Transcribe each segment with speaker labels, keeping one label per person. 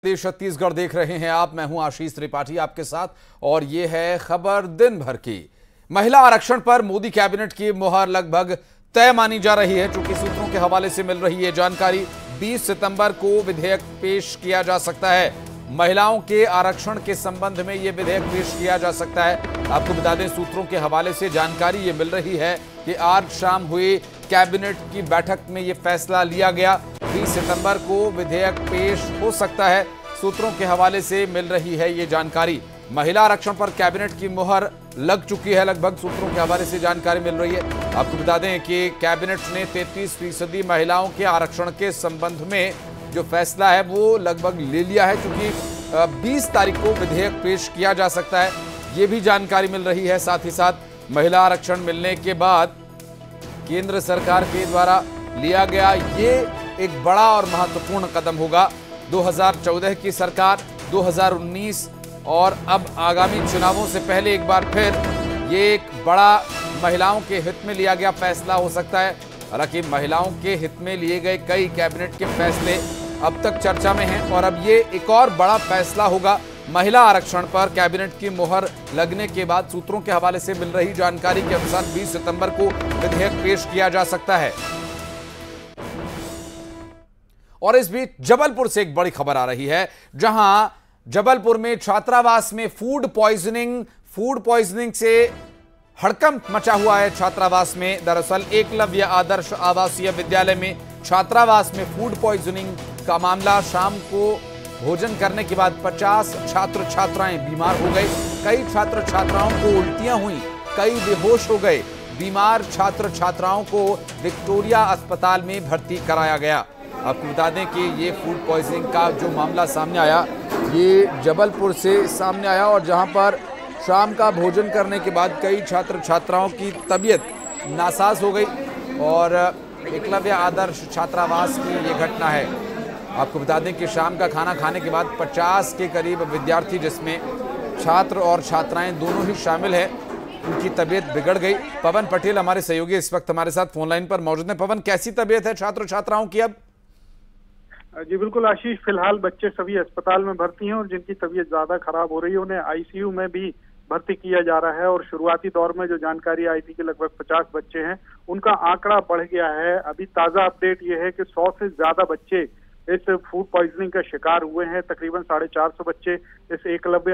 Speaker 1: देश छत्तीसगढ़ देख रहे हैं आप। मैं हूं आशीष त्रिपाठी आपके साथ और ये है खबर दिन भर की। महिला आरक्षण पर मोदी कैबिनेट की मुहर लगभग तय मानी जा रही है। चूंकि सूत्रों के हवाले से मिल रही है जानकारी, 20 सितंबर को विधेयक पेश किया जा सकता है। महिलाओं के आरक्षण के संबंध में यह विधेयक पेश किया जा सकता है। आपको बता दें, सूत्रों के हवाले से जानकारी ये मिल रही है कि आज शाम हुई कैबिनेट की बैठक में यह फैसला लिया गया। 20 सितंबर को विधेयक पेश हो सकता है। सूत्रों के हवाले से मिल रही है ये जानकारी। महिला आरक्षण पर कैबिनेट की मुहर लग चुकी है लगभग, सूत्रों के हवाले से जानकारी मिल रही है। आपको बता दें कि कैबिनेट ने 33% महिलाओं के आरक्षण के संबंध में जो फैसला है वो लगभग ले लिया है। क्योंकि 20 तारीख को विधेयक पेश किया जा सकता है, ये भी जानकारी मिल रही है। साथ ही साथ महिला आरक्षण मिलने के बाद केंद्र सरकार के द्वारा लिया गया ये एक बड़ा और महत्वपूर्ण कदम होगा। 2014 की सरकार, 2019 और अब आगामी चुनावों से पहले एक बार फिर ये एक बड़ा महिलाओं के हित में लिया गया फैसला हो सकता है। हालांकि महिलाओं के हित में लिए गए कई कैबिनेट के फैसले अब तक चर्चा में हैं और अब ये एक और बड़ा फैसला होगा महिला आरक्षण पर कैबिनेट की मुहर लगने के बाद। सूत्रों के हवाले से मिल रही जानकारी के अनुसार 20 सितंबर को विधेयक पेश किया जा सकता है। और इस बीच जबलपुर से एक बड़ी खबर आ रही है, जहां जबलपुर में छात्रावास में फूड पॉइजनिंग से हड़कंप मचा हुआ है। छात्रावास में दरअसल एकलव्य आदर्श आवासीय विद्यालय में छात्रावास में फूड पॉइजनिंग का मामला। शाम को भोजन करने के बाद 50 छात्र छात्राएं बीमार हो गए। कई छात्र छात्राओं को उल्टियां हुई, कई बेहोश हो गए। बीमार छात्र छात्राओं को विक्टोरिया अस्पताल में भर्ती कराया गया। आपको बता दें कि ये फूड पॉइजनिंग का जो मामला सामने आया, ये जबलपुर से सामने आया और जहां पर शाम का भोजन करने के बाद कई छात्र छात्राओं की तबीयत नासाज हो गई और एकलव्य आदर्श छात्रावास की ये घटना है। आपको बता दें कि शाम का खाना खाने के बाद 50 के करीब विद्यार्थी, जिसमें छात्र और छात्राएं दोनों ही शामिल हैं, उनकी तबीयत बिगड़ गई। पवन पटेल हमारे सहयोगी इस वक्त हमारे साथ फोन लाइन पर मौजूद हैं। पवन, कैसी तबीयत है छात्र छात्राओं की अब?
Speaker 2: जी बिल्कुल आशीष, फिलहाल बच्चे सभी अस्पताल में भर्ती हैं और जिनकी तबीयत ज्यादा खराब हो रही है उन्हें आईसीयू में भी भर्ती किया जा रहा है। और शुरुआती दौर में जो जानकारी आई थी कि लगभग 50 बच्चे हैं, उनका आंकड़ा बढ़ गया है। अभी ताजा अपडेट ये है कि 100 से ज्यादा बच्चे इस फूड पॉइजनिंग का शिकार हुए हैं। तकरीबन 450 बच्चे इस एकलव्य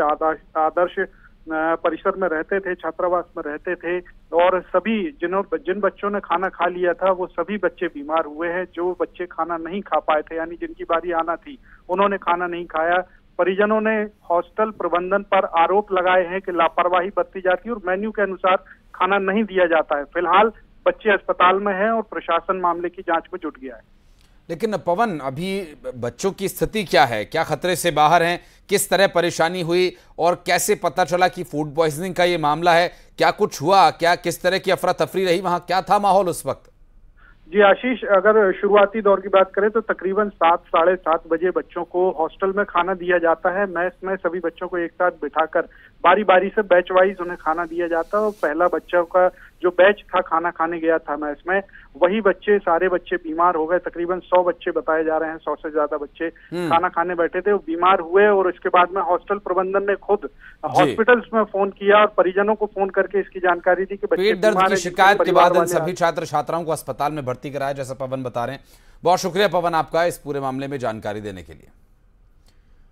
Speaker 2: आदर्श परिसर में रहते थे, छात्रावास में रहते थे और सभी जिन बच्चों ने खाना खा लिया था वो सभी बच्चे बीमार हुए हैं। जो बच्चे खाना नहीं खा पाए थे, यानी जिनकी बारी आना थी, उन्होंने खाना नहीं खाया। परिजनों ने हॉस्टल प्रबंधन पर आरोप लगाए हैं कि लापरवाही बरती जाती है और मेन्यू के अनुसार खाना नहीं दिया जाता है। फिलहाल बच्चे अस्पताल में हैं और प्रशासन मामले की जांच में जुट गया है।
Speaker 1: लेकिन पवन, अभी बच्चों की स्थिति क्या है? क्या खतरे से बाहर हैं? किस तरह परेशानी हुई और कैसे पता चला कि फूड पॉइजनिंग का ये मामला है? क्या कुछ हुआ? क्या किस तरह की अफरा तफरी रही? वहां क्या था माहौल उस वक्त?
Speaker 2: जी आशीष, अगर शुरुआती दौर की बात करें तो तकरीबन 7 साढ़े 7 बजे बच्चों को हॉस्टल में खाना दिया जाता है। मैस में सभी बच्चों को एक साथ बिठाकर बारी बारी से बैच वाइज उन्हें खाना दिया जाता है। और पहला बच्चों का जो बैच था खाना खाने गया था मैस में, वही बच्चे सारे बच्चे बीमार हो गए। तकरीबन 100 बच्चे बताए जा रहे हैं, 100 से ज्यादा बच्चे खाना खाने बैठे थे, वो बीमार हुए। और इसके बाद में हॉस्टल प्रबंधन ने खुद हॉस्पिटल्स में फोन किया और परिजनों को फोन करके इसकी जानकारी दी कि बच्चे
Speaker 1: पेट दर्द की शिकायत के बाद इन सभी छात्र छात्राओं को अस्पताल में भर्ती कराया, जैसा पवन बता रहे हैं। बहुत शुक्रिया पवन आपका इस पूरे मामले में जानकारी देने के लिए।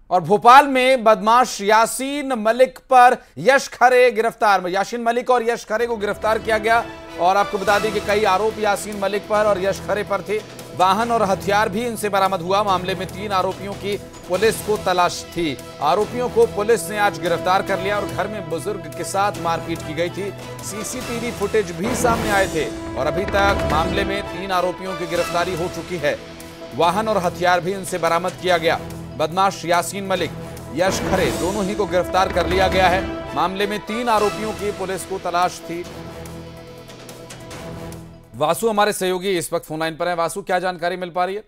Speaker 1: और भोपाल में बदमाश यासीन मलिक पर यश खरे गिरफ्तार। यासीन मलिक और यश खरे को गिरफ्तार किया गया और आपको बता दें कि कई आरोप यासीन मलिक पर और यश खरे पर थे। वाहन और हथियार भी इनसे बरामद हुआ। मामले में 3 आरोपियों की पुलिस को तलाश थी। आरोपियों को पुलिस ने आज गिरफ्तार कर लिया और घर में बुजुर्ग के साथ मारपीट की गई थी। सीसीटीवी फुटेज भी सामने आए थे और अभी तक मामले में 3 आरोपियों की गिरफ्तारी हो चुकी है। वाहन और हथियार भी इनसे बरामद किया गया। बदमाश यासीन मलिक, यश खरे दोनों ही को गिरफ्तार कर लिया गया है। मामले में 3 आरोपियों की पुलिस को तलाश थी। वासु हमारे सहयोगी इस वक्त फोन लाइन पर हैं। वासु, क्या जानकारी मिल पा रही है?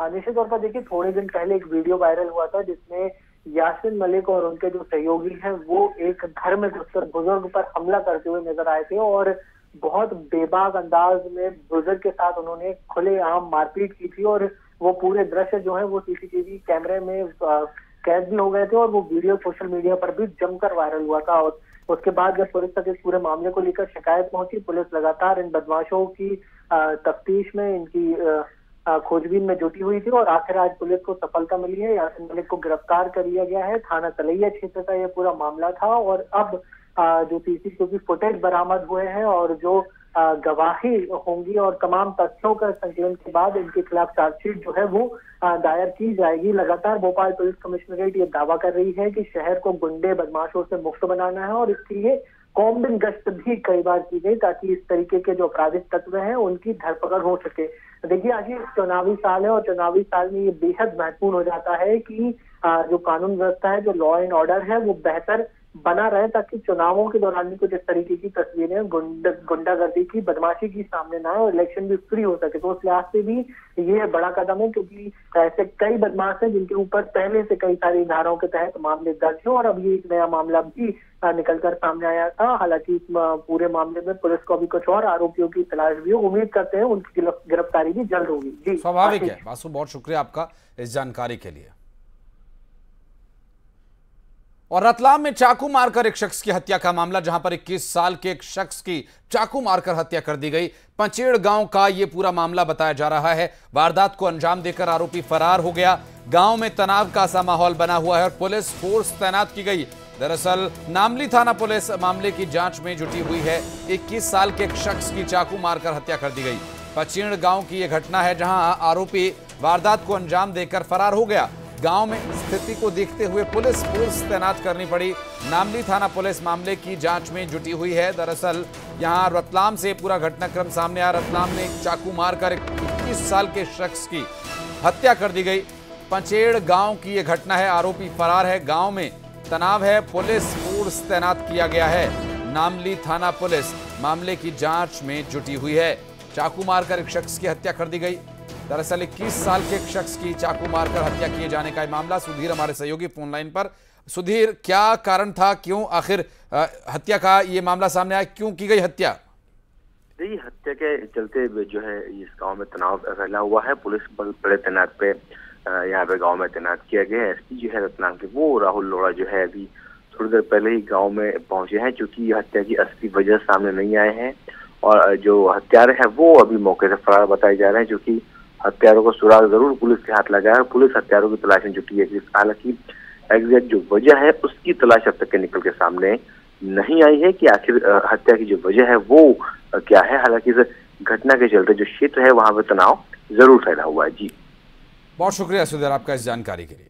Speaker 3: निश्चित तौर पर देखिए, थोड़े दिन पहले एक वीडियो वायरल हुआ था जिसमें यासीन मलिक और उनके जो सहयोगी हैं वो एक घर में घुसकर बुजुर्ग पर हमला करते हुए नजर आए थे और बहुत बेबाक अंदाज में बुजुर्ग के साथ उन्होंने खुलेआम मारपीट की थी और वो पूरे दृश्य जो है वो सीसीटीवी कैमरे में कैद भी हो गए थे और वो वीडियो सोशल मीडिया पर भी जमकर वायरल हुआ था। और उसके बाद जब पुलिस तक इस पूरे मामले को लेकर शिकायत पहुंची, पुलिस लगातार इन बदमाशों की तफ्तीश में, इनकी खोजबीन में जुटी हुई थी और आखिर आज पुलिस को सफलता मिली है। यासिन मलिक को गिरफ्तार कर लिया गया है। थाना तलैया क्षेत्र का यह पूरा मामला था और अब जो सीसीटीवी फुटेज बरामद हुए हैं और जो गवाही होंगी और तमाम तथ्यों का संकलन के बाद इनके खिलाफ चार्जशीट जो है वो दायर की जाएगी। लगातार भोपाल पुलिस कमिश्नरेट ये दावा कर रही है कि शहर को गुंडे बदमाशों से मुक्त बनाना है और इसके लिए कॉम्बिन गश्त भी कई बार की गई ताकि इस तरीके के जो आपराधिक तत्व हैं उनकी धरपकड़ हो सके। देखिए, आज ये चुनावी साल है और चुनावी साल में ये बेहद महत्वपूर्ण हो जाता है कि जो कानून व्यवस्था है, जो लॉ एंड ऑर्डर है, वो बेहतर बना रहे ताकि चुनावों के दौरान भी कुछ इस तरीके की तस्वीरें गुंडागर्दी की, बदमाशी की सामने ना आए और इलेक्शन भी फ्री हो सके। तो उस लिहाज से भी ये बड़ा कदम है क्योंकि ऐसे कई बदमाश हैं जिनके ऊपर पहले से कई सारी धाराओं के तहत मामले दर्ज हैं और अब ये एक नया मामला भी निकलकर सामने आया था। हालांकि इस पूरे मामले में पुलिस को अभी कुछ और आरोपियों की तलाश भी हो, उम्मीद करते हैं उनकी गिरफ्तारी भी जल्द होगी। जी,
Speaker 1: स्वाभाविक है। बासु, बहुत शुक्रिया आपका इस जानकारी के लिए। और रतलाम में चाकू मारकर एक शख्स की हत्या का मामला, जहां पर 21 साल के एक शख्स की चाकू मारकर हत्या कर दी गई। पंचेड़ गांव का यह पूरा मामला बताया जा रहा है। वारदात को अंजाम देकर आरोपी फरार हो गया। गांव में तनाव का सा माहौल बना हुआ है और पुलिस फोर्स तैनात की गई। दरअसल नामली थाना पुलिस मामले की जांच में जुटी हुई है। 21 साल के एक शख्स की चाकू मारकर हत्या कर दी गई। पंचेड़ गांव की यह घटना है जहां आरोपी वारदात को अंजाम देकर फरार हो गया। गांव में स्थिति को देखते हुए पुलिस फोर्स तैनात करनी पड़ी। नामली थाना पुलिस मामले की जांच में जुटी हुई है। दरअसल यहां रतलाम से पूरा घटनाक्रम सामने आया। रतलाम में एक चाकू मारकर एक 21 साल के शख्स की हत्या कर दी गई। पंचेड़ गांव की यह घटना है। आरोपी फरार है। गांव में तनाव है। पुलिस फोर्स तैनात किया गया है। नामली थाना पुलिस मामले की जांच में जुटी हुई है। चाकू मारकर एक शख्स की हत्या कर दी गई। दरअसल 21 साल के एक शख्स की चाकू मारकर हत्या किए जाने का मामला। सुधीर हमारे सहयोगी फोन लाइन पर। सुधीर, क्या कारण था, क्यों आखिर हत्या का ये मामला सामने आया, क्यों की गई हत्या?
Speaker 4: जी, हत्या के चलते जो है इस गांव में तनाव फैला हुआ है। पुलिस बल बड़े तैनात पे यहाँ पे गांव में तैनात किया गया है। एसपी जो है रतलाम के, वो राहुल लोढ़ा जो है अभी थोड़ी देर पहले ही गाँव में पहुंचे हैं, क्योंकि हत्या की असली वजह सामने नहीं आए हैं और जो हत्यारे है वो अभी मौके से फरार बताए जा रहे हैं। जो कि हत्यारों को सुराग जरूर पुलिस के हाथ लगा है। पुलिस हत्यारों की तलाश में जुटी है। हालांकि एग्जैक्ट जो वजह है उसकी तलाश अब तक के निकल के सामने नहीं आई है कि आखिर हत्या की जो वजह है वो क्या है। हालांकि इस घटना के चलते जो क्षेत्र है वहां पर तनाव जरूर फैला हुआ है। जी,
Speaker 1: बहुत शुक्रिया सुधीर आपका इस जानकारी के लिए।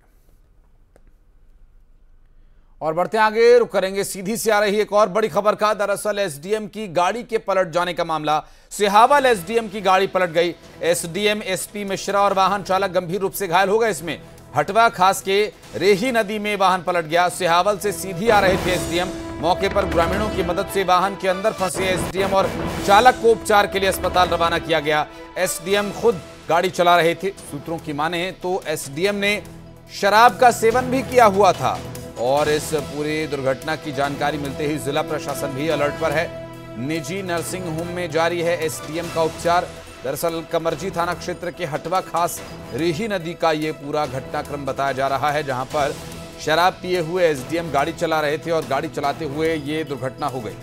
Speaker 1: और बढ़ते आगे, रुक करेंगे सीधी से आ रही एक और बड़ी खबर का। दरअसल एसडीएम की गाड़ी के पलट जाने का मामला। सिहावल एसडीएम की गाड़ी पलट गई। एसडीएम, एसपी मिश्रा और वाहन चालक गंभीर रूप से घायल हो गए। इसमें हटवा खास के रेही नदी में वाहन पलट गया। सिहावल से सीधी आ रहे थे एसडीएम। मौके पर ग्रामीणों की मदद से वाहन के अंदर फंसे एसडीएम और चालक को उपचार के लिए अस्पताल रवाना किया गया। एसडीएम खुद गाड़ी चला रहे थे। सूत्रों की माने तो एसडीएम ने शराब का सेवन भी किया हुआ था। और इस पूरी दुर्घटना की जानकारी मिलते ही जिला प्रशासन भी अलर्ट पर है। निजी नर्सिंग होम में जारी है एसडीएम का उपचार। दरअसल कमरजी थाना क्षेत्र के हटवा खास रेही नदी का ये पूरा घटनाक्रम बताया जा रहा है, जहां पर शराब पिए हुए एसडीएम गाड़ी चला रहे थे और गाड़ी चलाते हुए ये दुर्घटना हो गई।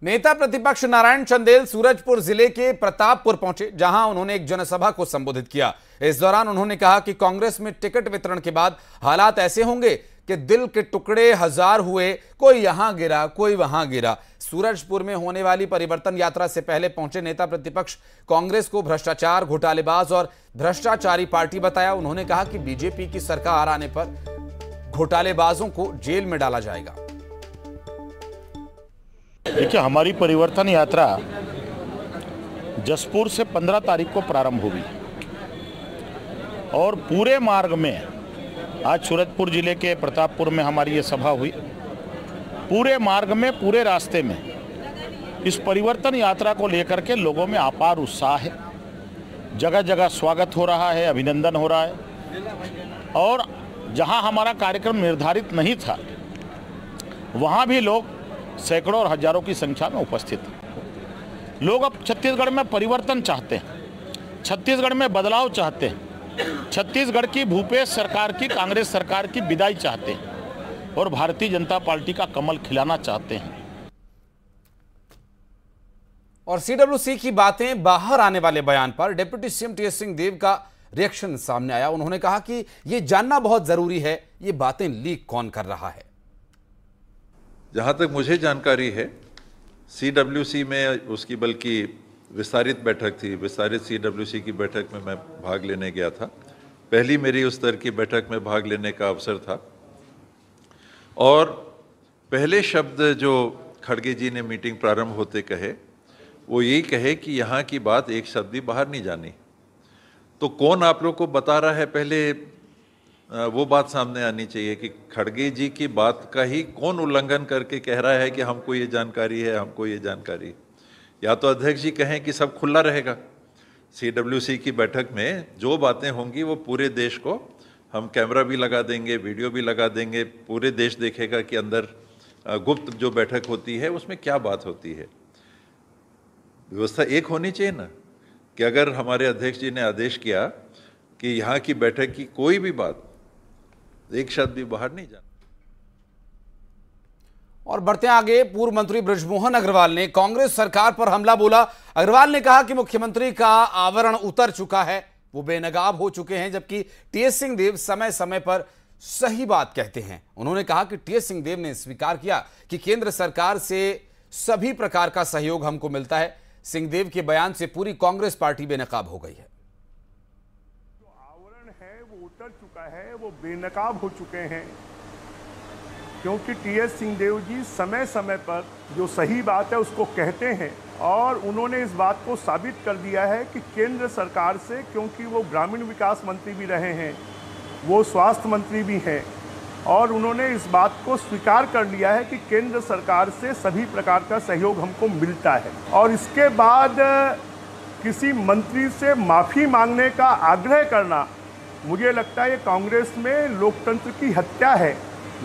Speaker 1: नेता प्रतिपक्ष नारायण चंदेल सूरजपुर जिले के प्रतापपुर पहुंचे, जहां उन्होंने एक जनसभा को संबोधित किया। इस दौरान उन्होंने कहा कि कांग्रेस में टिकट वितरण के बाद हालात ऐसे होंगे कि दिल के टुकड़े हजार हुए, कोई यहां गिरा कोई वहां गिरा। सूरजपुर में होने वाली परिवर्तन यात्रा से पहले पहुंचे नेता प्रतिपक्ष कांग्रेस को भ्रष्टाचार, घोटालेबाज और भ्रष्टाचारी पार्टी बताया। उन्होंने कहा कि बीजेपी की सरकार आने पर घोटालेबाजों को जेल में डाला जाएगा।
Speaker 5: देखिए, हमारी परिवर्तन यात्रा जसपुर से 15 तारीख को प्रारंभ होगी और पूरे मार्ग में, आज सूरजपुर जिले के प्रतापपुर में हमारी ये सभा हुई। पूरे मार्ग में, पूरे रास्ते में इस परिवर्तन यात्रा को लेकर के लोगों में अपार उत्साह है। जगह जगह स्वागत हो रहा है, अभिनंदन हो रहा है। और जहां हमारा कार्यक्रम निर्धारित नहीं था वहां भी लोग सैकड़ों और हजारों की संख्या में उपस्थित थे। लोग अब छत्तीसगढ़ में परिवर्तन चाहते हैं, छत्तीसगढ़ में बदलाव चाहते हैं, छत्तीसगढ़ की भूपेश सरकार की, कांग्रेस सरकार की विदाई चाहते हैं और भारतीय जनता पार्टी का कमल खिलाना चाहते हैं।
Speaker 1: और सीडब्ल्यूसी की बातें बाहर आने वाले बयान पर डिप्टी सीएम टीएस सिंहदेव का रिएक्शन सामने आया। उन्होंने कहा कि यह जानना बहुत जरूरी है, ये बातें लीक कौन कर रहा है।
Speaker 6: जहां तक मुझे जानकारी है, सीडब्ल्यूसी में उसकी बल्कि विस्तारित बैठक थी, विस्तारित सीडब्ल्यूसी की बैठक में मैं भाग लेने गया था। पहली मेरी उस तरह की बैठक में भाग लेने का अवसर था और पहले शब्द जो खड़गे जी ने मीटिंग प्रारंभ होते कहे वो यही कहे कि यहाँ की बात एक शब्द भी बाहर नहीं जानी। तो कौन आप लोग को बता रहा है, पहले वो बात सामने आनी चाहिए कि खड़गे जी की बात का ही कौन उल्लंघन करके कह रहा है कि हमको ये जानकारी है, हमको ये जानकारी। या तो अध्यक्ष जी कहें कि सब खुला रहेगा, सीडब्ल्यूसी की बैठक में जो बातें होंगी वो पूरे देश को हम कैमरा भी लगा देंगे, वीडियो भी लगा देंगे, पूरे देश देखेगा कि अंदर गुप्त जो बैठक होती है उसमें क्या बात होती है। व्यवस्था एक होनी चाहिए ना कि अगर हमारे अध्यक्ष जी ने आदेश किया कि यहाँ की बैठक की कोई भी बात एक शब्द भी बाहर नहीं जाना।
Speaker 1: और बढ़ते आगे, पूर्व मंत्री बृजमोहन अग्रवाल ने कांग्रेस सरकार पर हमला बोला। अग्रवाल ने कहा कि मुख्यमंत्री का आवरण उतर चुका है, वो बेनकाब हो चुके हैं, जबकि टीएस सिंहदेव समय समय पर सही बात कहते हैं। उन्होंने कहा कि टीएस सिंहदेव ने स्वीकार किया कि केंद्र सरकार से सभी प्रकार का सहयोग हमको मिलता है। सिंहदेव के बयान से पूरी कांग्रेस पार्टी बेनकाब हो गई है।
Speaker 7: जो आवरण है वो उतर चुका है, वो बेनकाब हो चुके हैं, क्योंकि टीएस सिंहदेव जी समय समय पर जो सही बात है उसको कहते हैं और उन्होंने इस बात को साबित कर दिया है कि केंद्र सरकार से, क्योंकि वो ग्रामीण विकास मंत्री भी रहे हैं, वो स्वास्थ्य मंत्री भी हैं और उन्होंने इस बात को स्वीकार कर लिया है कि केंद्र सरकार से सभी प्रकार का सहयोग हमको मिलता है। और इसके बाद किसी मंत्री से माफ़ी मांगने का आग्रह करना, मुझे लगता है ये कांग्रेस में लोकतंत्र की हत्या है।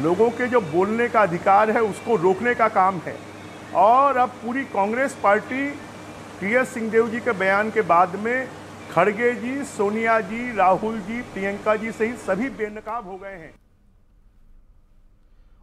Speaker 7: लोगों के जो बोलने का अधिकार है उसको रोकने का काम है। और अब पूरी कांग्रेस पार्टी टीएस सिंहदेव जी के बयान के बाद में खड़गे जी, सोनिया जी, राहुल जी, प्रियंका जी सहित सभी बेनकाब हो गए हैं।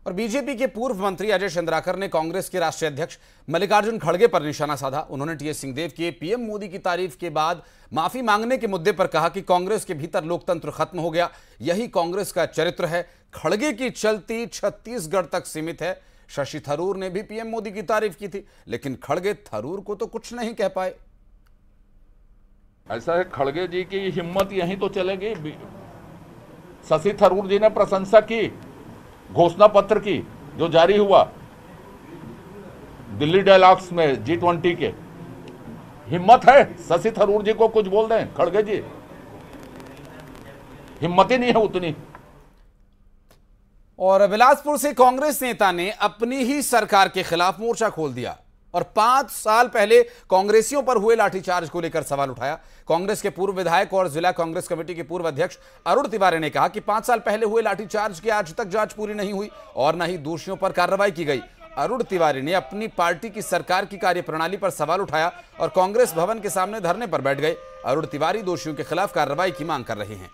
Speaker 1: और बीजेपी के पूर्व मंत्री अजय चंद्राकर ने कांग्रेस के राष्ट्रीय अध्यक्ष मल्लिकार्जुन खड़गे पर निशाना साधा। उन्होंने टीएस सिंहदेव के पीएम मोदी की तारीफ के बाद माफी मांगने के मुद्दे पर कहा कि कांग्रेस के भीतर लोकतंत्र खत्म हो गया, यही कांग्रेस का चरित्र है। खड़गे की चलती छत्तीसगढ़ तक सीमित है। शशि थरूर ने भी पीएम मोदी की तारीफ की थी, लेकिन खड़गे थरूर को तो कुछ नहीं कह पाए।
Speaker 8: ऐसा है, खड़गे जी की हिम्मत यहीं तो चलेगी। शशि थरूर जी ने प्रशंसा की घोषणा पत्र की जो जारी हुआ दिल्ली डायलॉग्स में G20 के। हिम्मत है शशि थरूर जी को कुछ बोल दें, खड़गे जी हिम्मत ही नहीं है उतनी।
Speaker 1: और बिलासपुर से कांग्रेस नेता ने अपनी ही सरकार के खिलाफ मोर्चा खोल दिया और 5 साल पहले कांग्रेसियों पर हुए लाठीचार्ज को लेकर सवाल उठाया। कांग्रेस के पूर्व विधायक और जिला कांग्रेस कमेटी के पूर्व अध्यक्ष अरुण तिवारी ने कहा कि 5 साल पहले हुए लाठीचार्ज की आज तक जांच पूरी नहीं हुई और न ही दोषियों पर कार्रवाई की गई। अरुण तिवारी ने अपनी पार्टी की सरकार की कार्यप्रणाली पर सवाल उठाया और कांग्रेस भवन के सामने धरने पर बैठ गए। अरुण तिवारी दोषियों के खिलाफ कार्रवाई की मांग कर रहे हैं।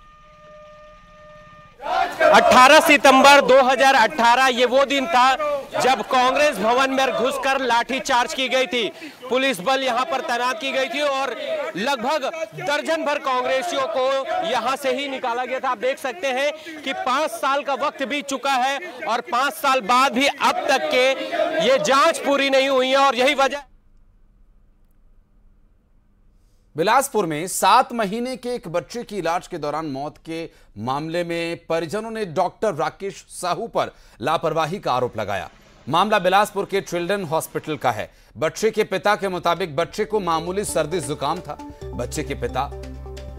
Speaker 9: 18 सितंबर 2018 ये वो दिन था जब कांग्रेस भवन में घुसकर लाठीचार्ज की गई थी। पुलिस बल यहां पर तैनात की गई थी और लगभग दर्जन भर कांग्रेसियों को यहां से ही निकाला गया था। आप देख सकते हैं कि 5 साल का वक्त बीत चुका है और 5 साल बाद भी अब तक के ये जांच पूरी नहीं हुई है और यही वजह।
Speaker 1: बिलासपुर में 7 महीने के एक बच्चे की इलाज के दौरान मौत के मामले में परिजनों ने डॉक्टर राकेश साहू पर लापरवाही का आरोप लगाया। मामला बिलासपुर के चिल्ड्रन हॉस्पिटल का है। बच्चे के पिता के मुताबिक बच्चे को मामूली सर्दी जुकाम था। बच्चे के पिता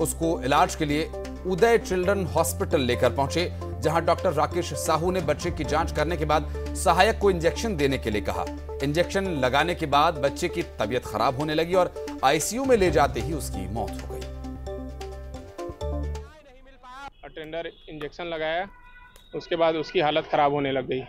Speaker 1: उसको इलाज के लिए उदय चिल्ड्रन हॉस्पिटल लेकर पहुंचे, जहां डॉक्टर राकेश साहू ने बच्चे की जांच करने के बाद सहायक को इंजेक्शन देने के लिए कहा। इंजेक्शन लगाने के बाद बच्चे की तबीयत खराब होने लगी और आईसीयू में ले जाते ही उसकी मौत हो गई।
Speaker 10: अंडर इंजेक्शन लगाया, उसके बाद उसकी हालत ख़राब होने लग गई।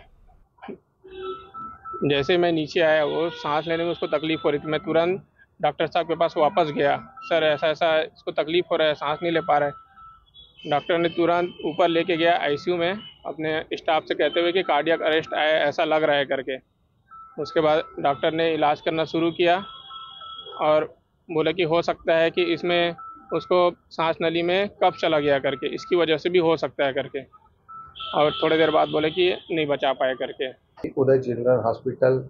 Speaker 10: जैसे मैं नीचे आया, वो सांस लेने में उसको तकलीफ़ हो रही थी। मैं तुरंत डॉक्टर साहब के पास वापस गया, सर ऐसा ऐसा इसको तकलीफ़ हो रहा है, सांस नहीं ले पा रहा है। डॉक्टर ने तुरंत ऊपर लेके गया आईसीयू में, अपने स्टाफ से कहते हुए कि कार्डियक अरेस्ट आया ऐसा लग रहा है करके। उसके बाद डॉक्टर ने इलाज करना शुरू किया और बोला कि हो सकता है कि इसमें उसको सांस नली में कफ चला गया करके, इसकी वजह से भी हो सकता है करके। और थोड़ी देर बाद बोले कि नहीं बचा पाए करके।
Speaker 11: उदय चिल्ड्रन हॉस्पिटल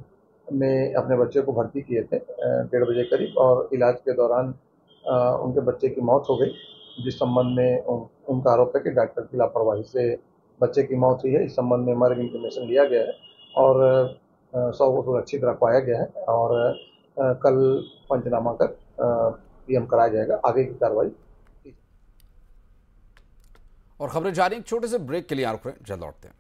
Speaker 11: में अपने बच्चे को भर्ती किए थे 1:30 बजे करीब, और इलाज के दौरान उनके बच्चे की मौत हो गई, जिस संबंध में उनका आरोप है कि डॉक्टर की लापरवाही से बच्चे की मौत हुई है। इस संबंध में मर्ग इंटीमेशन लिया गया है और 100 को सुरक्षित रखवाया गया है और कल पंचनामा कर पीएम कराया जाएगा। आगे की कार्रवाई।
Speaker 1: और खबरें जारी, एक छोटे से ब्रेक के लिए रुक रहे हैं, जल्द लौटते हैं।